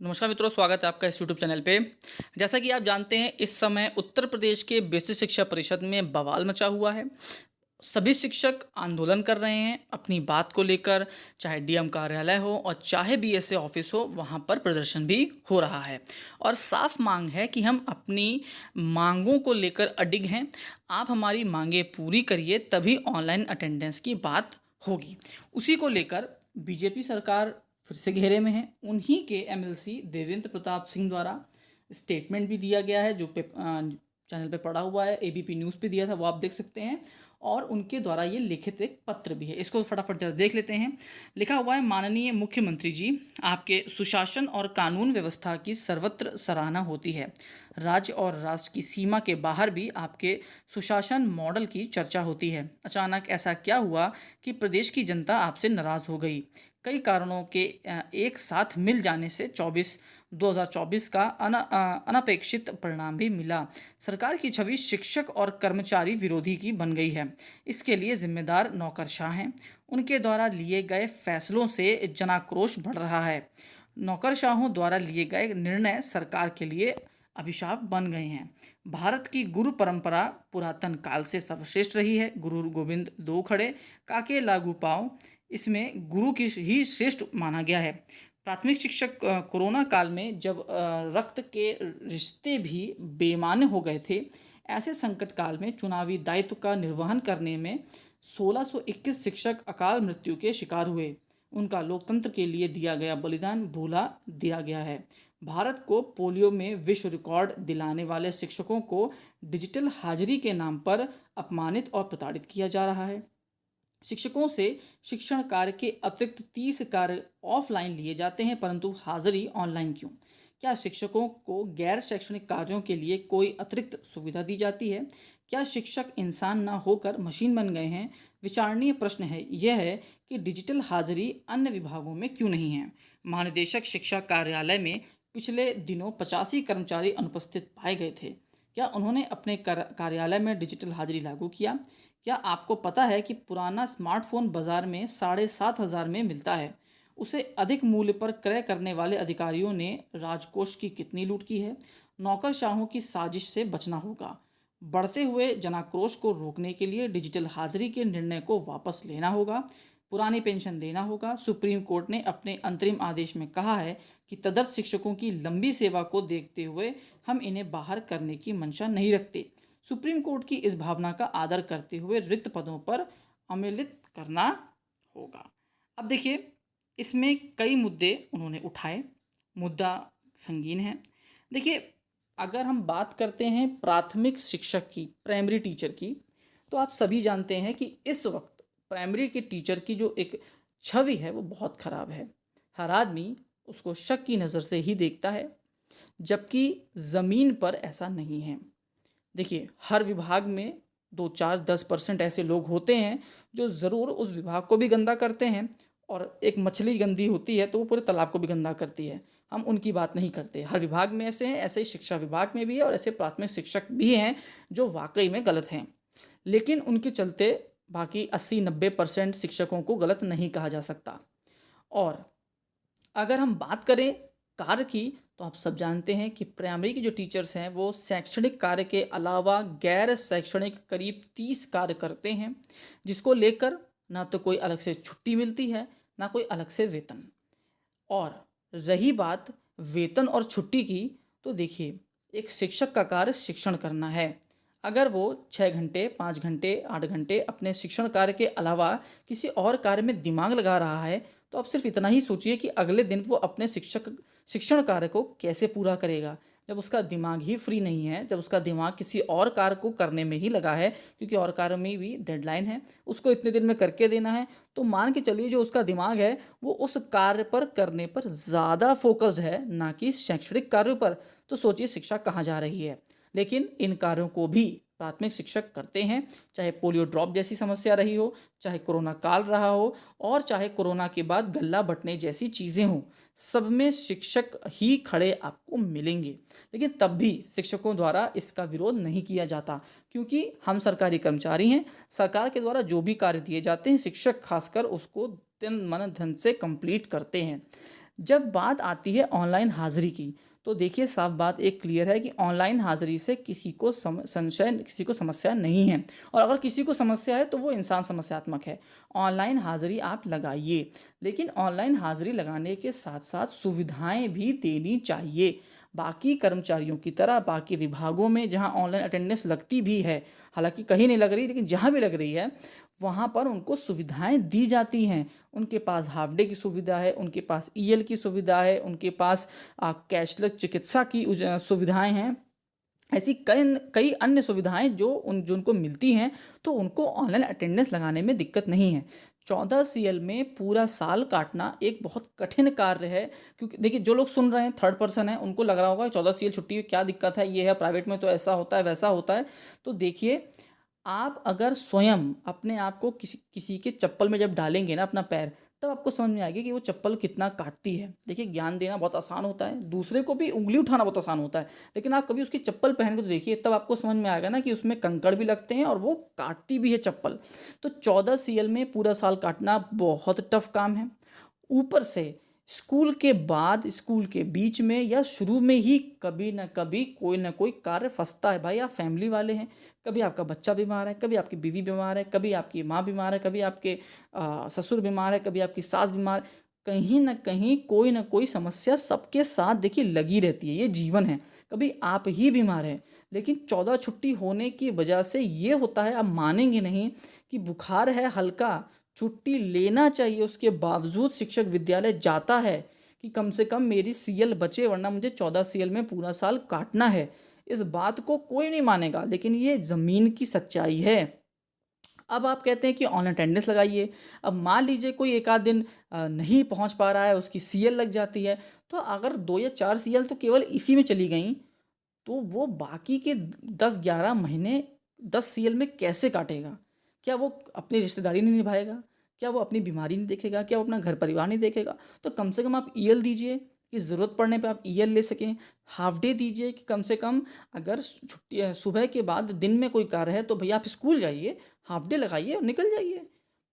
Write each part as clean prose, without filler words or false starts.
नमस्कार मित्रों, स्वागत है आपका इस यूट्यूब चैनल पे। जैसा कि आप जानते हैं, इस समय उत्तर प्रदेश के बेसिक शिक्षा परिषद में बवाल मचा हुआ है। सभी शिक्षक आंदोलन कर रहे हैं अपनी बात को लेकर, चाहे डीएम कार्यालय हो और चाहे बीएसए ऑफिस हो, वहाँ पर प्रदर्शन भी हो रहा है। और साफ मांग है कि हम अपनी मांगों को लेकर अडिग हैं। आप हमारी मांगें पूरी करिए, तभी ऑनलाइन अटेंडेंस की बात होगी। उसी को लेकर बीजेपी सरकार फिर से घेरे में है। उन्हीं के एमएलसी देवेंद्र प्रताप सिंह द्वारा स्टेटमेंट भी दिया गया है, जो चैनल पे पड़ा हुआ है, एबीपी न्यूज़ पे दिया था, वो आप देख सकते हैं। और उनके द्वारा ये लिखित एक पत्र भी है, इसको फटाफट जरा देख लेते हैं। लिखा हुआ है, माननीय मुख्यमंत्री जी, आपके सुशासन और कानून व्यवस्था की सर्वत्र सराहना होती है। राज्य और राष्ट्र की सीमा के बाहर भी आपके सुशासन मॉडल की चर्चा होती है। अचानक ऐसा क्या हुआ कि प्रदेश की जनता आपसे नाराज़ हो गई? कई कारणों के एक साथ मिल जाने से 2024 का अनपेक्षित परिणाम भी मिला। सरकार की छवि शिक्षक और कर्मचारी विरोधी की बन गई है। इसके लिए जिम्मेदार नौकरशाह हैं। उनके द्वारा लिए गए फैसलों से जनाक्रोश बढ़ रहा है। नौकरशाहों द्वारा लिए गए निर्णय सरकार के लिए अभिशाप बन गए हैं। भारत की गुरु परंपरा पुरातन काल से सर्वश्रेष्ठ रही है। गुरु गोविंद दो खड़े काके लागू पाओ, इसमें गुरु की ही श्रेष्ठ माना गया है। प्राथमिक शिक्षक कोरोना काल में जब रक्त के रिश्ते भी बेमाने हो गए थे, ऐसे संकट काल में चुनावी दायित्व का निर्वहन करने में 1621 शिक्षक अकाल मृत्यु के शिकार हुए। उनका लोकतंत्र के लिए दिया गया बलिदान भूला दिया गया है। भारत को पोलियो में विश्व रिकॉर्ड दिलाने वाले शिक्षकों को डिजिटल हाजिरी के नाम पर अपमानित और प्रताड़ित किया जा रहा है। शिक्षकों से शिक्षण कार्य के अतिरिक्त 30 कार्य ऑफलाइन लिए जाते हैं, परंतु हाजिरी ऑनलाइन क्यों? क्या शिक्षकों को गैर शैक्षणिक कार्यों के लिए कोई अतिरिक्त सुविधा दी जाती है? क्या शिक्षक इंसान ना होकर मशीन बन गए हैं? विचारणीय प्रश्न है यह है कि डिजिटल हाजिरी अन्य विभागों में क्यों नहीं है? महानिदेशक शिक्षा कार्यालय में पिछले दिनों 85 कर्मचारी अनुपस्थित पाए गए थे। क्या उन्होंने अपने कार्यालय में डिजिटल हाजिरी लागू किया? क्या आपको पता है कि पुराना स्मार्टफोन बाजार में 7,500 में मिलता है? उसे अधिक मूल्य पर क्रय करने वाले अधिकारियों ने राजकोष की कितनी लूट की है? नौकरशाहों की साजिश से बचना होगा। बढ़ते हुए जनाक्रोश को रोकने के लिए डिजिटल हाजिरी के निर्णय को वापस लेना होगा। पुरानी पेंशन देना होगा। सुप्रीम कोर्ट ने अपने अंतरिम आदेश में कहा है कि तदर्थ शिक्षकों की लंबी सेवा को देखते हुए हम इन्हें बाहर करने की मंशा नहीं रखते। सुप्रीम कोर्ट की इस भावना का आदर करते हुए रिक्त पदों पर अम्लित करना होगा। अब देखिए, इसमें कई मुद्दे उन्होंने उठाए। मुद्दा संगीन है। देखिए, अगर हम बात करते हैं प्राथमिक शिक्षक की, प्राइमरी टीचर की, तो आप सभी जानते हैं कि इस वक्त प्राइमरी के टीचर की जो एक छवि है वो बहुत खराब है। हर आदमी उसको शक की नज़र से ही देखता है, जबकि ज़मीन पर ऐसा नहीं है। देखिए, हर विभाग में 2, 4, 10% ऐसे लोग होते हैं जो ज़रूर उस विभाग को भी गंदा करते हैं। और एक मछली गंदी होती है तो वो पूरे तालाब को भी गंदा करती है। हम उनकी बात नहीं करते। हर विभाग में ऐसे हैं, ऐसे ही शिक्षा विभाग में भी है और ऐसे प्राथमिक शिक्षक भी हैं जो वाकई में गलत हैं। लेकिन उनके चलते बाकी 80-90% शिक्षकों को गलत नहीं कहा जा सकता। और अगर हम बात करें कार्य की, तो आप सब जानते हैं कि प्राइमरी के जो टीचर्स हैं वो शैक्षणिक कार्य के अलावा गैर शैक्षणिक करीब 30 कार्य करते हैं, जिसको लेकर ना तो कोई अलग से छुट्टी मिलती है, ना कोई अलग से वेतन। और रही बात वेतन और छुट्टी की, तो देखिए, एक शिक्षक का कार्य शिक्षण करना है। अगर वो 6 घंटे, 5 घंटे, 8 घंटे अपने शिक्षण कार्य के अलावा किसी और कार्य में दिमाग लगा रहा है, तो आप सिर्फ इतना ही सोचिए कि अगले दिन वो अपने शिक्षण कार्य को कैसे पूरा करेगा, जब उसका दिमाग ही फ्री नहीं है, जब उसका दिमाग किसी और कार्य को करने में ही लगा है, क्योंकि और कार्य में भी डेडलाइन है, उसको इतने दिन में करके देना है। तो मान के चलिए जो उसका दिमाग है वो उस कार्य पर करने पर ज़्यादा फोकस्ड है, ना कि शैक्षणिक कार्यों पर। तो सोचिए शिक्षा कहाँ जा रही है। लेकिन इन कार्यों को भी प्राथमिक शिक्षक करते हैं, चाहे पोलियो ड्रॉप जैसी समस्या रही हो, चाहे कोरोना काल रहा हो, और चाहे कोरोना के बाद गल्ला बंटने जैसी चीज़ें हों। सब में शिक्षक ही खड़े आपको मिलेंगे। लेकिन तब भी शिक्षकों द्वारा इसका विरोध नहीं किया जाता, क्योंकि हम सरकारी कर्मचारी हैं। सरकार के द्वारा जो भी कार्य दिए जाते हैं, शिक्षक खासकर उसको तन मन धन से कंप्लीट करते हैं। जब बात आती है ऑनलाइन हाज़िरी की, तो देखिए साफ बात एक क्लियर है कि ऑनलाइन हाज़िरी से किसी को किसी को समस्या नहीं है, और अगर किसी को समस्या है तो वो इंसान समस्यात्मक है। ऑनलाइन हाज़िरी आप लगाइए, लेकिन ऑनलाइन हाज़िरी लगाने के साथ-साथ सुविधाएँ भी देनी चाहिए। बाकी कर्मचारियों की तरह बाकी विभागों में जहाँ ऑनलाइन अटेंडेंस लगती भी है, हालाँकि कहीं नहीं लग रही, लेकिन जहाँ भी लग रही है, वहाँ पर उनको सुविधाएँ दी जाती हैं। उनके पास हाफ डे की सुविधा है, उनके पास ईएल की सुविधा है, उनके पास कैशलेस चिकित्सा की सुविधाएँ हैं। ऐसी कई कई अन्य सुविधाएँ जो उनको मिलती हैं, तो उनको ऑनलाइन अटेंडेंस लगाने में दिक्कत नहीं है। 14 सीएल में पूरा साल काटना एक बहुत कठिन कार्य है, क्योंकि देखिए जो लोग सुन रहे हैं थर्ड पर्सन है, उनको लग रहा होगा 14 सीएल छुट्टी में क्या दिक्कत है, ये है प्राइवेट में तो ऐसा होता है, वैसा होता है। तो देखिए, आप अगर स्वयं अपने आप को किसी किसी के चप्पल में जब डालेंगे ना अपना पैर, तब आपको समझ में आएगी कि वो चप्पल कितना काटती है। देखिए, ज्ञान देना बहुत आसान होता है, दूसरे को भी उँगली उठाना बहुत आसान होता है, लेकिन आप कभी उसकी चप्पल पहन के तो देखिए, तब आपको समझ में आएगा ना कि उसमें कंकड़ भी लगते हैं और वो काटती भी है चप्पल। तो 14 सीएल में पूरा साल काटना बहुत टफ काम है। ऊपर से स्कूल के बाद, स्कूल के बीच में या शुरू में ही कभी न कभी कोई न कोई कार्य फँसता है। भाई आप फैमिली वाले हैं, कभी आपका बच्चा बीमार है, कभी आपकी बीवी बीमार है, कभी आपकी माँ बीमार है, कभी आपके ससुर बीमार है, कभी आपकी सास बीमार है। कहीं न कहीं कोई न कोई समस्या सबके साथ देखिए लगी रहती है, ये जीवन है। कभी आप ही बीमार हैं, लेकिन 14 छुट्टी होने की वजह से ये होता है, आप मानेंगे नहीं, कि बुखार है हल्का, छुट्टी लेना चाहिए, उसके बावजूद शिक्षक विद्यालय जाता है कि कम से कम मेरी सीएल बचे, वरना मुझे 14 सीएल में पूरा साल काटना है। इस बात को कोई नहीं मानेगा, लेकिन ये ज़मीन की सच्चाई है। अब आप कहते हैं कि ऑनलाइन अटेंडेंस लगाइए। अब मान लीजिए कोई एक आध दिन नहीं पहुंच पा रहा है, उसकी सीएल लग जाती है, तो अगर 2 या 4 सीएल तो केवल इसी में चली गईं, तो वो बाकी के 10-11 महीने 10 सीएल में कैसे काटेगा? क्या वो अपनी रिश्तेदारी नहीं निभाएगा? क्या वो अपनी बीमारी नहीं देखेगा? क्या वो अपना घर परिवार नहीं देखेगा? तो कम से कम आप ईएल दीजिए कि ज़रूरत पड़ने पे आप ईएल ले सकें। हाफ डे दीजिए कि कम से कम अगर छुट्टी सुबह के बाद दिन में कोई कार्य है, तो भैया आप स्कूल जाइए, हाफ डे लगाइए और निकल जाइए।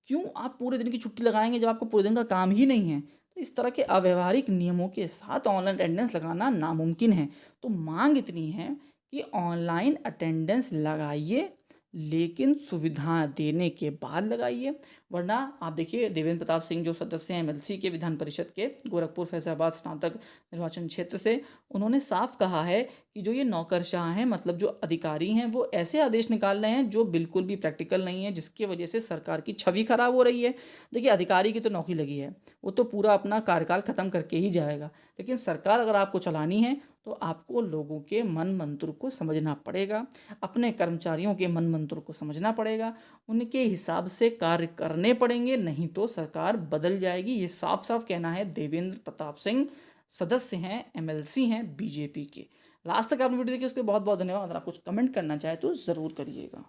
क्यों आप पूरे दिन की छुट्टी लगाएँगे जब आपको पूरे दिन का काम ही नहीं है? तो इस तरह के अव्यावहारिक नियमों के साथ ऑनलाइन अटेंडेंस लगाना नामुमकिन है। तो माँग इतनी है कि ऑनलाइन अटेंडेंस लगाइए, लेकिन सुविधा देने के बाद लगाइए। वरना आप देखिए, देवेंद्र प्रताप सिंह जो सदस्य हैं एमएलसी के विधान परिषद के गोरखपुर फैज़ाबाद स्नातक निर्वाचन क्षेत्र से, उन्होंने साफ कहा है कि जो ये नौकरशाह हैं, मतलब जो अधिकारी हैं, वो ऐसे आदेश निकाल रहे हैं जो बिल्कुल भी प्रैक्टिकल नहीं है, जिसकी वजह से सरकार की छवि खराब हो रही है। देखिए, अधिकारी की तो नौकरी लगी है, वो तो पूरा अपना कार्यकाल खत्म करके ही जाएगा, लेकिन सरकार अगर आपको चलानी है, तो आपको लोगों के मन मंत्र को समझना पड़ेगा, अपने कर्मचारियों के मन मंत्र को समझना पड़ेगा, उनके हिसाब से कार्य करने पड़ेंगे, नहीं तो सरकार बदल जाएगी। ये साफ साफ कहना है देवेंद्र प्रताप सिंह, सदस्य हैं, एमएलसी हैं बीजेपी के। लास्ट तक आपने वीडियो देखी, उसके लिए बहुत बहुत धन्यवाद। अगर आप कुछ कमेंट करना चाहें तो ज़रूर करिएगा।